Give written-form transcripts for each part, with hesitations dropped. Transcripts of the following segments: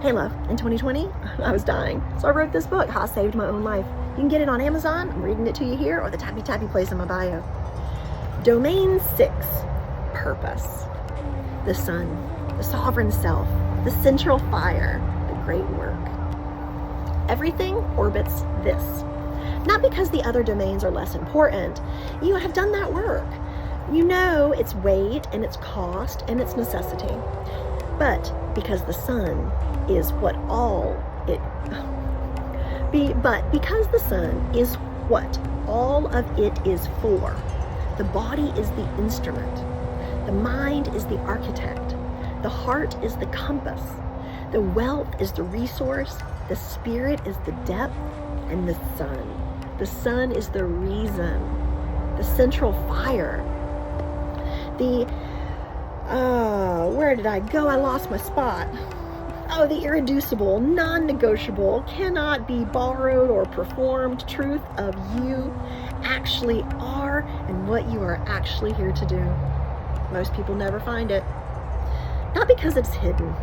Hey love, in 2020, I was dying. So I wrote this book, How I Saved My Own Life. You can get it on Amazon. I'm reading it to you here, or the tappy place in my bio. Domain 6, purpose. The sun, the sovereign self, the central fire, the great work. Everything orbits this. Not because the other domains are less important. You have done that work. You know its weight and its cost and its necessity. But because the sun is what all it but because the sun is what all of it is for, the body is the instrument, the mind is the architect, the heart is the compass, the wealth is the resource, the spirit is the depth, and the sun is the reason, the central fire. Where did I go? I lost my spot. Oh, the irreducible, non-negotiable, cannot be borrowed or performed truth of you actually are and what you are actually here to do. Most people never find it. Not because it's hidden,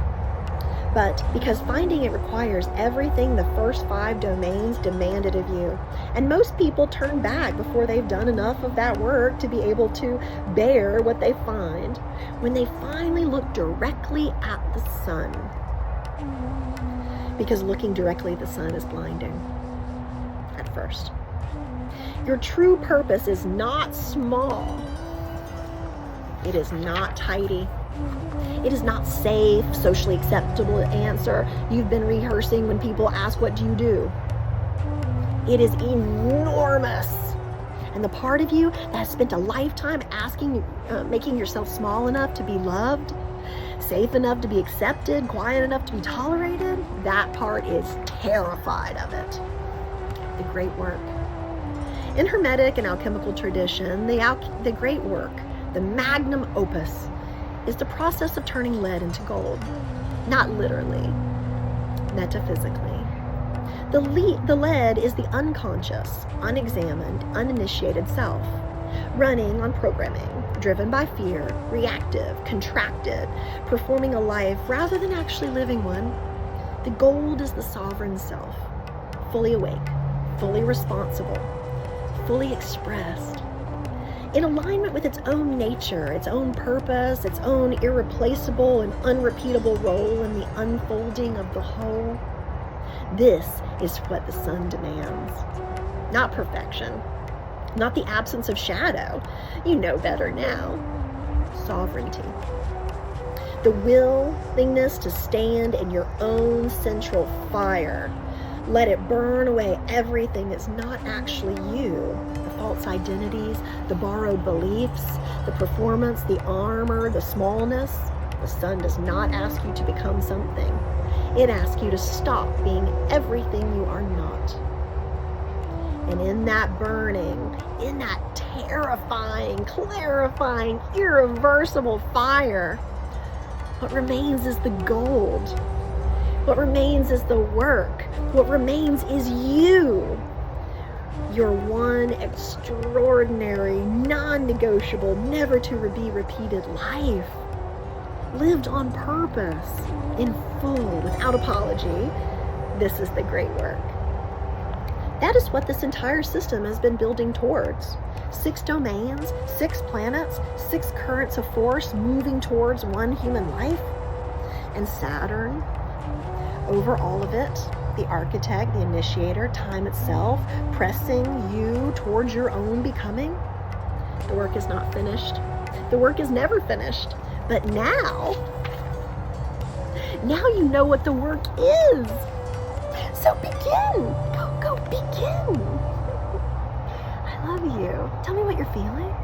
but because finding it requires everything the first 5 domains demanded of you. And most people turn back before they've done enough of that work to be able to bear what they find when they finally look directly at the sun. Because looking directly at the sun is blinding at first. Your true purpose is not small. It is not tidy. It is not safe, socially acceptable answer you've been rehearsing when people ask, what do you do? It is enormous. And the part of you that has spent a lifetime making yourself small enough to be loved, safe enough to be accepted, quiet enough to be tolerated, that part is terrified of it. The great work. In Hermetic and alchemical tradition, the great work, the magnum opus, is the process of turning lead into gold. Not literally, metaphysically. The lead is the unconscious, unexamined, uninitiated self, running on programming, driven by fear, reactive, contracted, performing a life rather than actually living one. The gold is the sovereign self, fully awake, fully responsible, fully expressed, in alignment with its own nature, its own purpose, its own irreplaceable and unrepeatable role in the unfolding of the whole. This is what the sun demands. Not perfection, not the absence of shadow. You know better now. Sovereignty. The willingness to stand in your own central fire. Let it burn away everything that's not actually you. The false identities, the borrowed beliefs, the performance, the armor, the smallness. The sun does not ask you to become something. It asks you to stop being everything you are not. And in that burning, in that terrifying, clarifying, irreversible fire, what remains is the gold. What remains is the work. What remains is you. Your one extraordinary, non-negotiable, never to be repeated life. Lived on purpose, in full, without apology. This is the great work. That is what this entire system has been building towards. 6 domains, 6 planets, 6 currents of force moving towards one human life. And Saturn, over all of it, the architect, the initiator, time itself, pressing you towards your own becoming. The work is not finished. The work is never finished. But now you know what the work is. So begin. Go begin. I love you. Tell me what you're feeling.